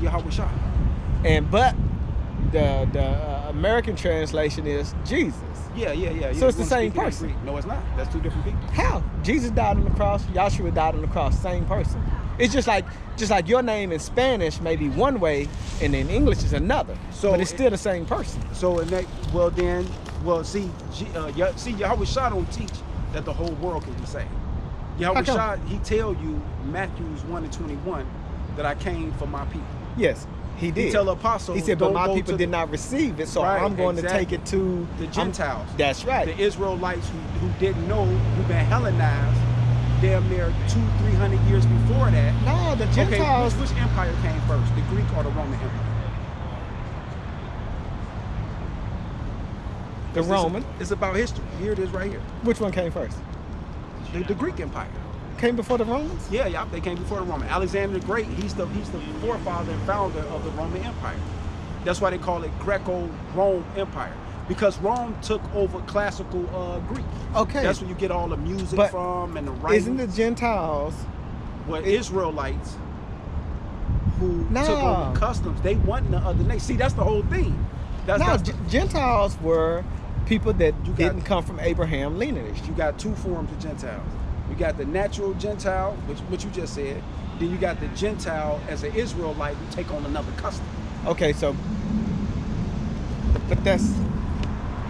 Yahweh Shai. But the American translation is Jesus. Yeah. So it's the same person. No, it's not. That's two different people. How? Jesus died on the cross. Yahshua died on the cross. Same person. It's just like your name in Spanish may be one way, and in English is another. So but it's still the same person. So in that, see, Yahweh Shai don't teach that the whole world can be saved. Yahweh Shai, he tell you Matthews 1:21 that I came for my people. Yes, he did. He tell the apostles. He said, but my people did not receive it, so I'm going to take it to the Gentiles. That's right. The Israelites who didn't know, who've been Hellenized, damn near 200-300 years before that. No, the Gentiles. Okay, which empire came first, the Greek or the Roman Empire? The Roman. It's about history. Here it is right here. Which one came first? The Greek Empire. Came before the Romans? Yeah, they came before the Roman. Alexander the Great, he's the forefather and founder of the Roman Empire. That's why they call it Greco-Rome Empire. Because Rome took over classical Greek. Okay. That's where you get all the music from and the writing. Isn't the Gentiles Israelites who took over customs? They wasn't the other nation. See, that's the whole thing. Gentiles were people that didn't come from Abraham lineage. You got two forms of Gentiles. You got the natural Gentile, which you just said. Then you got the Gentile as an Israelite who take on another custom. Okay, so, but that's,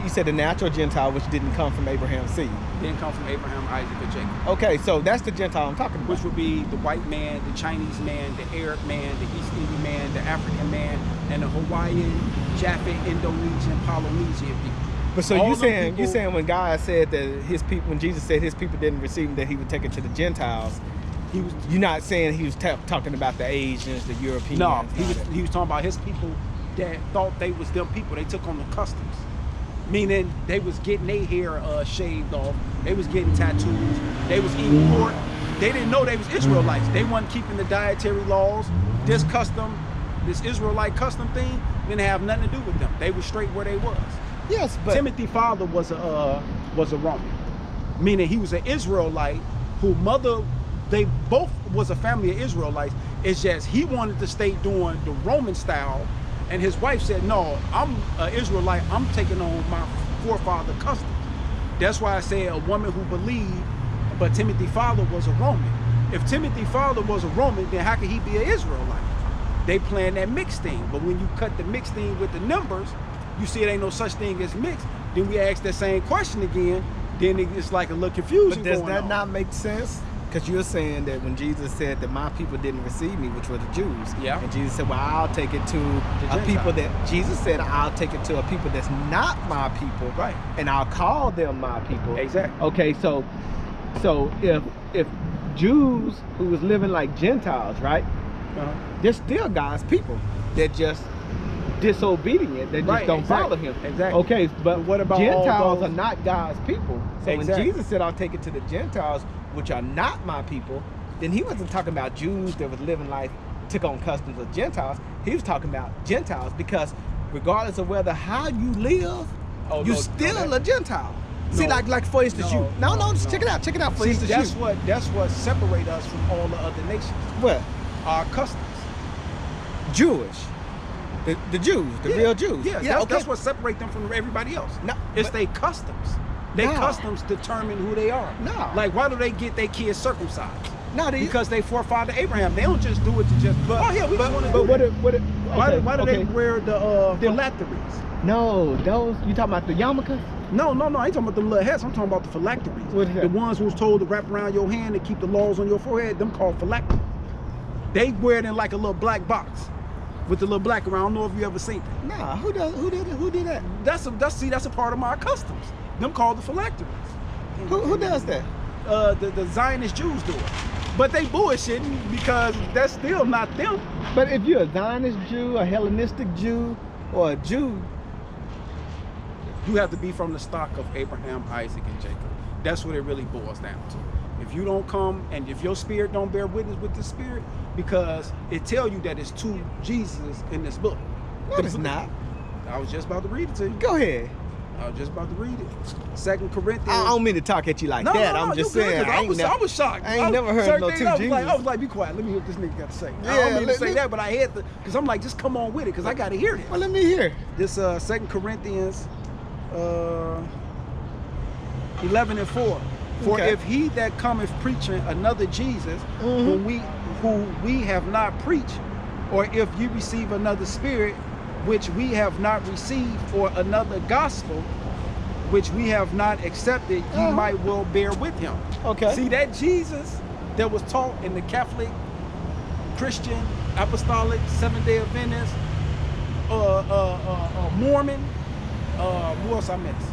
you said the natural Gentile, which didn't come from Abraham's seed. Didn't come from Abraham, Isaac, or Jacob. Okay, so that's the Gentile I'm talking about. Which would be the white man, the Chinese man, the Arab man, the East Indian man, the African man, and the Hawaiian, Japhet, Indonesian, Polynesian people. But so you saying when God said that his people, when Jesus said his people didn't receive him, that he would take it to the Gentiles, you're not saying he was talking about the Asians, the Europeans? No, he was talking about his people that thought they was them people. They took on the customs. Meaning they was getting their hair shaved off. They was getting tattoos. They was eating pork. They didn't know they was Israelites. They wasn't keeping the dietary laws. This Israelite custom thing didn't have nothing to do with them. They were straight where they was. Yes, but Timothy's father was a Roman, meaning he was an Israelite they both was a family of Israelites. It's just he wanted to stay doing the Roman style, and his wife said, no, I'm an Israelite, I'm taking on my forefather customs. That's why I say a woman who believed, but Timothy's father was a Roman. If Timothy's father was a Roman, then how could he be an Israelite? They playing that mixed thing, but when you cut the mixed thing with the numbers, you see it ain't no such thing as mixed. Then we ask that same question again, then it's like a little confusion. But does that not make sense? Because you're saying that when Jesus said that my people didn't receive me, which were the Jews, and Jesus said, well, I'll take it to a people that, Jesus said, I'll take it to a people that's not my people, right? And I'll call them my people. Exactly. Okay, so if Jews who was living like Gentiles, right? They're still God's people. They're just disobedient. They just don't follow him. Exactly. Okay, but what about Gentiles are not God's people. So when Jesus said, I'll take it to the Gentiles, which are not my people, then he wasn't talking about Jews that was living life, took on customs of Gentiles. He was talking about Gentiles, because regardless of how you live, you're still a Gentile. See, like for instance, just check it out. Check it out. For instance, that's what separates us from all the other nations. What? Our customs. Jewish. The Jews, real Jews. That's what separates them from everybody else. No, it's their customs. Their customs determine who they are. No. Like, why do they get their kids circumcised? No, because they forefather Abraham. They don't just do it to just. Why do they wear the phylacteries? No, those you talking about the yarmulkes? No, I ain't talking about the little hats. I'm talking about the phylacteries. What is that? The ones who was told to wrap around your hand and keep the laws on your forehead. Them called phylacteries. They wear it in like a little black box with the little black around. I don't know if you ever seen it. Nah, who did that? That's a part of my customs. Them called the phylacteries. Who does that? The Zionist Jews do it. But they bullshitting because that's still not them. But if you're a Zionist Jew, a Hellenistic Jew, or a Jew, you have to be from the stock of Abraham, Isaac, and Jacob. That's what it really boils down to. If you don't come, and if your spirit don't bear witness with the spirit, because it tell you that it's two Jesus in this book. No, it's not. I was just about to read it to you. Go ahead. I was just about to read it. 2 Corinthians. I don't mean to talk at you like that. I'm just saying. I was shocked. I ain't never heard of no two Jesus. I was like, be quiet. Let me hear what this nigga got to say. Yeah, I don't mean to say that, but I had to, because I'm like, just come on with it, because I got to hear this. Well, let me hear. This 2 Corinthians 11 and 4. For Okay. if he that cometh preaching another Jesus, who we have not preached, or if you receive another spirit, which we have not received, or another gospel, which we have not accepted, ye might well bear with him. Okay. See, that Jesus that was taught in the Catholic, Christian, Apostolic, Seventh-day Adventist, Mormon, who else I missed?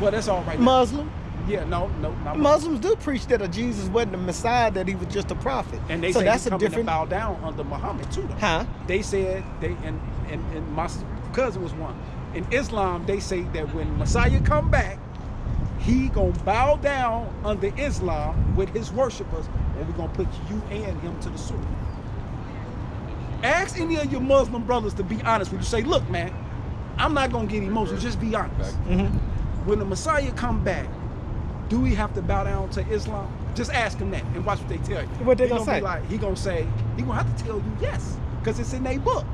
Well, that's all right. Muslim. Yeah, no, not Muslims do preach that a Jesus wasn't the Messiah, that he was just a prophet. And they so say that's he's a coming different. to bow down under Muhammad too, though. Huh? They said and my cousin was one. In Islam, they say that when Messiah come back, he gonna bow down under Islam with his worshipers, and we're gonna put you and him to the sword. Ask any of your Muslim brothers to be honest with you. Say, look, man, I'm not gonna get emotional. Just be honest. When the Messiah come back, do we have to bow down to Islam? Just ask him that and watch what they tell you. What they gonna say? He gonna have to tell you yes, because it's in their book.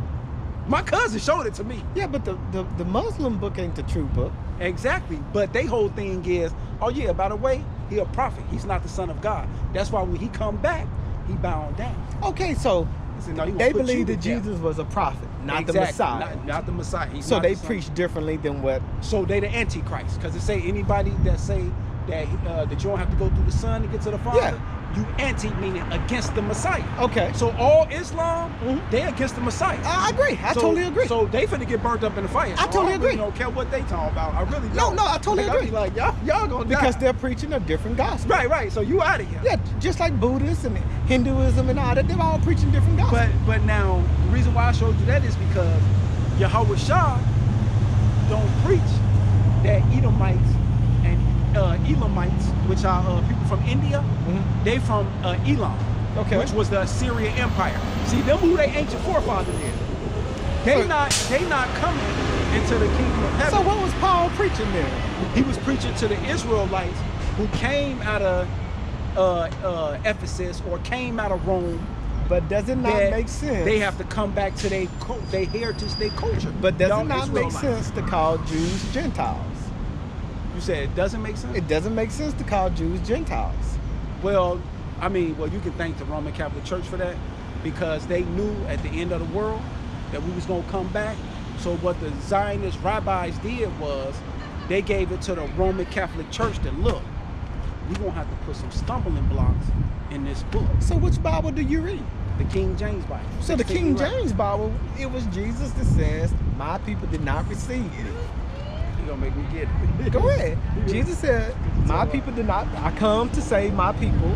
My cousin showed it to me. Yeah, but the Muslim book ain't the true book. Exactly, but their whole thing is, oh yeah, by the way, he a prophet. He's not the son of God. That's why when he come back, he bowing down. Okay, so Said, no, they believe that Jesus was a prophet, not the Messiah. Not the Messiah. He's so not they the son. preach differently than what. So they the Antichrist, because they say anybody that say that that you don't have to go through the Son to get to the Father, you anti meaning against the Messiah. Okay. So all Islam, they against the Messiah. I agree. I totally agree. So they finna get burnt up in the fire. I totally agree. I don't care what they talking about. I really don't. No, I totally agree. I be like, y'all gonna Because die. they're preaching a different gospel. Right. So you out of here. Yeah, just like Buddhists and Hinduism and all that, they're all preaching different gospels. But now the reason why I showed you that is because Yahweh Shah don't preach that Edomites and Elamites, which are people from India, they from Elam, which was the Assyrian Empire. See, them who they ancient forefathers is. They not coming into the kingdom of heaven. So what was Paul preaching there? He was preaching to the Israelites who came out of Ephesus or came out of Rome. But does it not make sense? They have to come back to their heritage, their culture. But does it not make sense to call Jews Gentiles? You said it doesn't make sense? It doesn't make sense to call Jews Gentiles. Well, I mean, you can thank the Roman Catholic Church for that, because they knew at the end of the world that we was going to come back. So what the Zionist rabbis did was they gave it to the Roman Catholic Church that, look, we're going to have to put some stumbling blocks in this book. So which Bible do you read? The King James Bible. So the King James Bible, it was Jesus that says, my people did not receive you. You're going to make me get it. Go ahead. Jesus said, my people did not, I come to save my people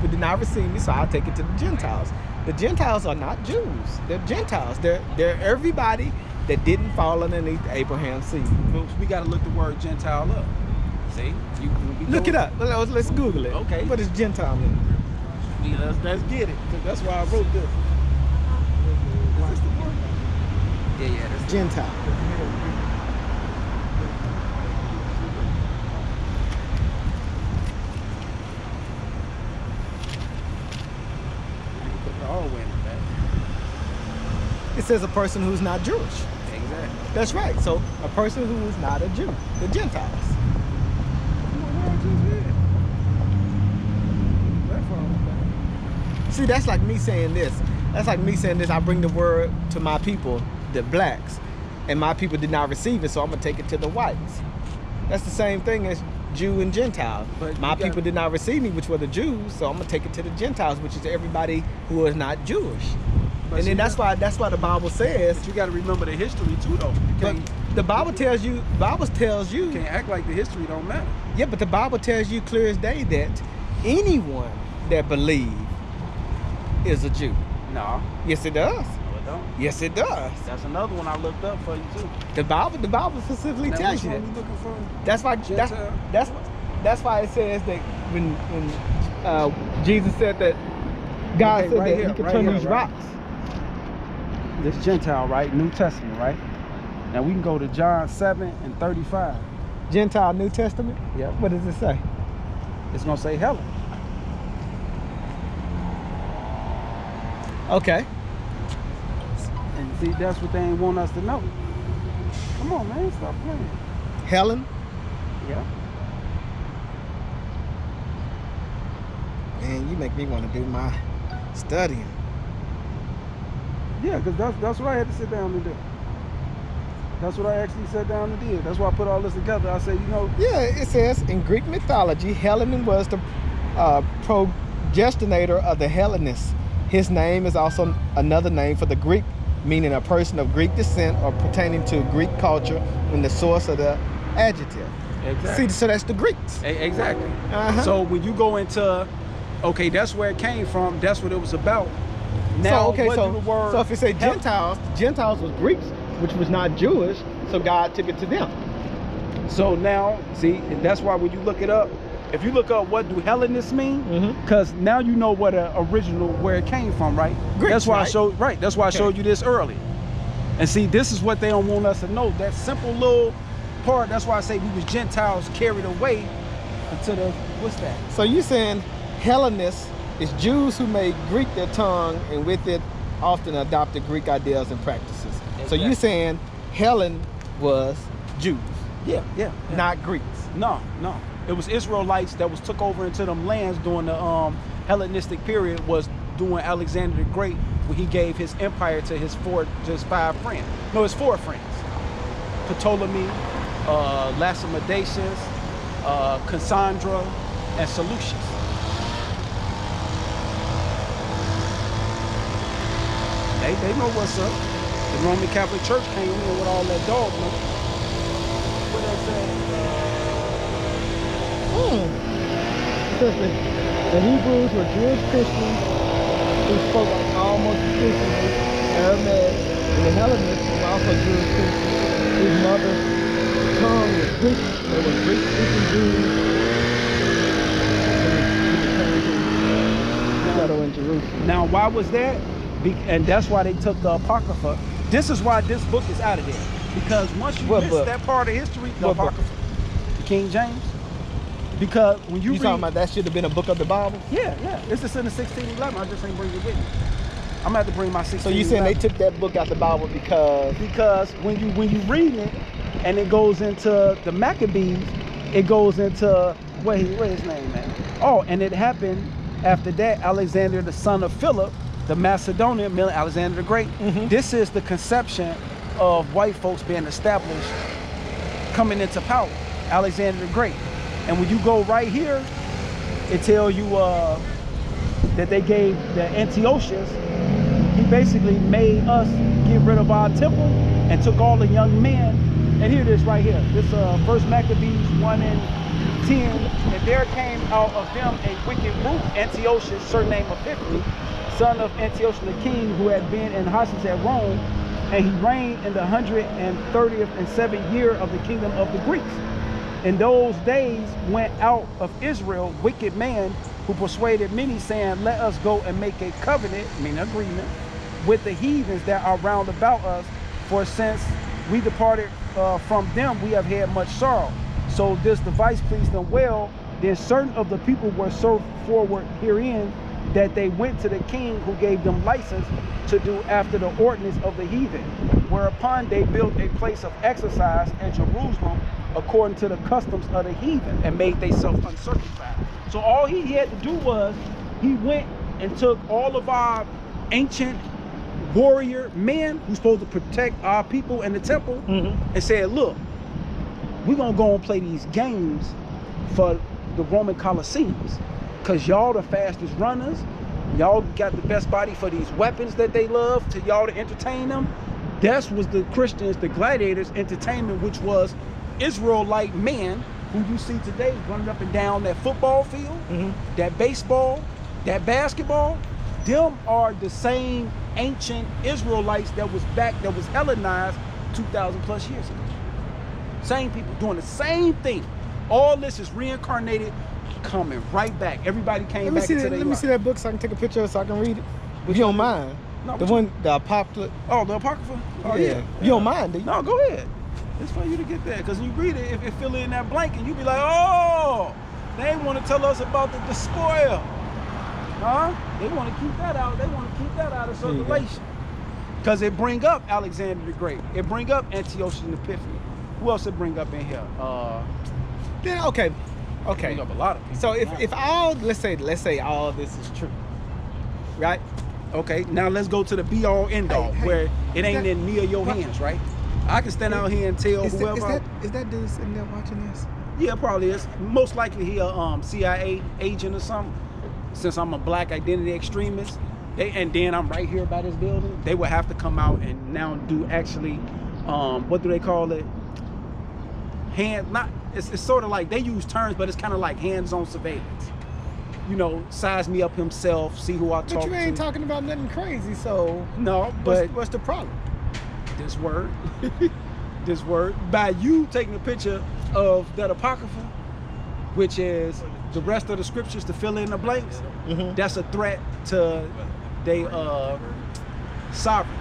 did not receive me, so I'll take it to the Gentiles. The Gentiles are not Jews. They're Gentiles. They're everybody that didn't fall underneath Abraham's seed. We got to look the word Gentile up. See? Look it up. Let's Google it. Okay. What does Gentile mean? Let's get it, because that's why I wrote this. Is this the word? Yeah, that's Gentile. It says a person who's not Jewish. Exactly. That's right. So a person who is not a Jew, the Gentiles. See, that's like me saying this. That's like me saying this. I bring the word to my people, the blacks, and my people did not receive it, so I'm gonna take it to the whites. That's the same thing as Jew and Gentile. But my people did not receive me, which were the Jews, so I'm gonna take it to the Gentiles, which is everybody who is not Jewish. But and then that's why the Bible says. But you got to remember the history too, though. But the Bible tells you. You can't act like the history don't matter. Yeah, but the Bible tells you clear as day that anyone that believes is a Jew. No. Yes, it does. No, it don't. Yes, it does. That's another one I looked up for you too. The Bible specifically tells you. That's why. That's why it says that when Jesus said that God said that he could turn these rocks. This Gentile, right? New Testament, right? Now we can go to John 7 and 35. Gentile New Testament? Yep. What does it say? It's gonna say Helen. Okay. And see, that's what they ain't want us to know. Come on, man, stop playing. Helen? Yeah. Man, you make me want to do my studying. Yeah, because that's what I had to sit down and do. That's what I actually sat down and did. That's why I put all this together. I said, you know. Yeah, it says in Greek mythology, Helen was the progenitor of the Hellenists. His name is also another name for the Greek, meaning a person of Greek descent or pertaining to Greek culture in the source of the adjective. Exactly. See, so that's the Greeks. Exactly. Uh-huh. So when you go into, okay, that's where it came from. That's what it was about. Now, so so if it say Gentiles, Gentiles was Greeks, which was not Jewish, so God took it to them. So now, see, that's why when you look it up, if you look up what do Hellenists mean, because now you know what original where it came from, right? Greeks, that's why right? I showed That's why I showed you this early. And see, this is what they don't want us to know. That simple little part. That's why I say we was Gentiles carried away into the what's that? So you saying Hellenists is Jews who made Greek their tongue and with it often adopted Greek ideas and practices. Exactly. So you saying Helen was Jews, Yeah. not Greeks. No. It was Israelites that was took over into them lands during the Hellenistic period. Was doing Alexander the Great when he gave his empire to his five friends. No, his four friends: Ptolemy, Lacedaemon, Cassandra, and Seleucus. They know what's up. The Roman Catholic Church came in with all that dogma. What they say? It says the Hebrews were Jewish Christians who spoke almost exclusively Aramaic, and the Hellenists were also Jewish Christians whose mother tongue was Greek. They were Greek-speaking Jews. In Jerusalem. Now, why was that? And that's why they took the Apocrypha. This is why this book is out of there. Because once you miss that part of history, the Apocrypha, King James. Because when you read, talking about that should have been a book of the Bible? Yeah. This is in the 1611. I just ain't bring it with me. I'm gonna have to bring my 1611. So you saying they took that book out the Bible because when you read it and it goes into the Maccabees, it goes into what his name, man? Oh, and it happened after that. Alexander, the son of Philip, the Macedonian, Alexander the Great. This is the conception of white folks being established, coming into power. Alexander the Great. And when you go right here, it tells you that they gave the Antiochus. He basically made us get rid of our temple and took all the young men. And here it is right here. This First Maccabees 1:10. And there came out of them a wicked root, Antiochus, surnamed Epiphany, son of Antiochus the king, who had been in hostage at Rome, and he reigned in the 137th year of the kingdom of the Greeks. In those days went out of Israel wicked man who persuaded many, saying, let us go and make a covenant, meaning agreement, with the heathens that are round about us, for since we departed from them, we have had much sorrow. So this device pleased them well. Then certain of the people were so forward herein that they went to the king, who gave them license to do after the ordinance of the heathen. Whereupon they built a place of exercise in Jerusalem according to the customs of the heathen, and made themselves uncircumcised. So all he had to do was, he went and took all of our ancient warrior men who's supposed to protect our people in the temple, and said, look, we're gonna go and play these games for the Roman Colosseums, because y'all the fastest runners, y'all got the best body for these weapons that they love, to y'all to entertain them. That was the Christians, the gladiators entertainment, which was Israelite men who you see today running up and down that football field, that baseball, that basketball. Them are the same ancient Israelites that was Hellenized 2,000 plus years ago. Same people doing the same thing. All this is reincarnated, coming right back. Everybody came back into their life. Let me see that book so I can take a picture of it so I can read it. If you don't mind. No, the one, the Apocrypha. Oh, the Apocrypha? Oh, yeah. You don't mind, do you? No, go ahead. It's for you to get that. Because you read it, if it fill in that blank, and you be like, oh, they want to tell us about the spoil. Huh? They want to keep that out. They want to keep that out of circulation. Because it bring up Alexander the Great. It bring up Antiochus Epiphanes. Who else it bring up in here? Then okay. Bring up a lot of people. So if all, let's say all this is true, right? Okay, now let's go to the be all end all, where it ain't in me or your hands, right? I can stand out here and tell whoever. Is that dude sitting there watching this? Yeah, probably is. Most likely he a CIA agent or something. Since I'm a black identity extremist, and then I'm right here by this building, they would have to come out and now do actually, what do they call it? It's sort of like, they use terms, but it's kind of like hands-on surveillance. You know, size me up himself, see who I talk to. But you ain't talking about nothing crazy, so no. But what's the problem? This word, this word. By you taking a picture of that apocrypha, which is the rest of the scriptures to fill in the blanks, that's a threat to they sovereignty.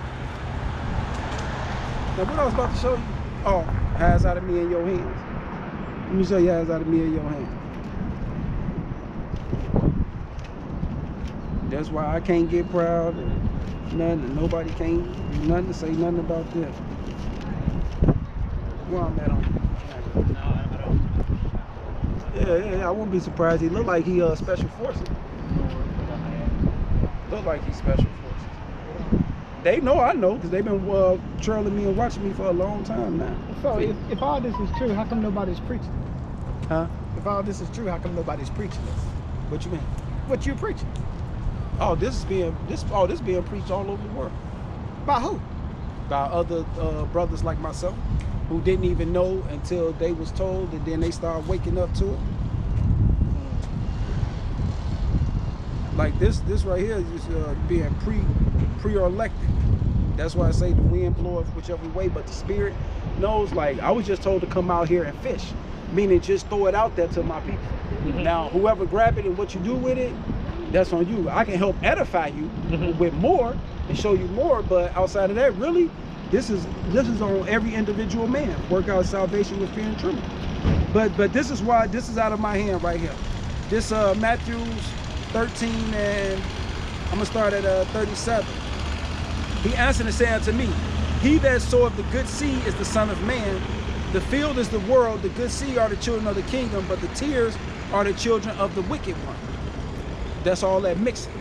Now what I was about to show you, oh, hands out of me in your hands. Let me show you hands out of me in your hands. That's why I can't get proud and nothing. Nobody can't do nothing to say nothing about this. Where I'm at on. Yeah, I wouldn't be surprised. He look like he special forces. Look like he's special forces. They know I know, because they've been trailing me and watching me for a long time now. So if all this is true, how come nobody's preaching it? Huh? If all this is true, how come nobody's preaching this? What you mean? What you preaching? Oh, this is being preached all over the world. By who? By other brothers like myself, who didn't even know until they was told, and then they started waking up to it. Like this right here is being pre-elected. That's why I say the wind bloweth whichever way, but the spirit knows. Like, I was just told to come out here and fish, meaning just throw it out there to my people. Now, whoever grab it and what you do with it, that's on you. I can help edify you with more and show you more, but outside of that, really, this is on every individual man. Work out salvation with fear and trembling. But this is why this is out of my hand right here. This Matthew's 13, and I'm gonna start at 37. He answered and said unto me, he that soweth the good seed is the Son of Man. The field is the world, the good seed are the children of the kingdom, but the tares are the children of the wicked one. That's all that mixing.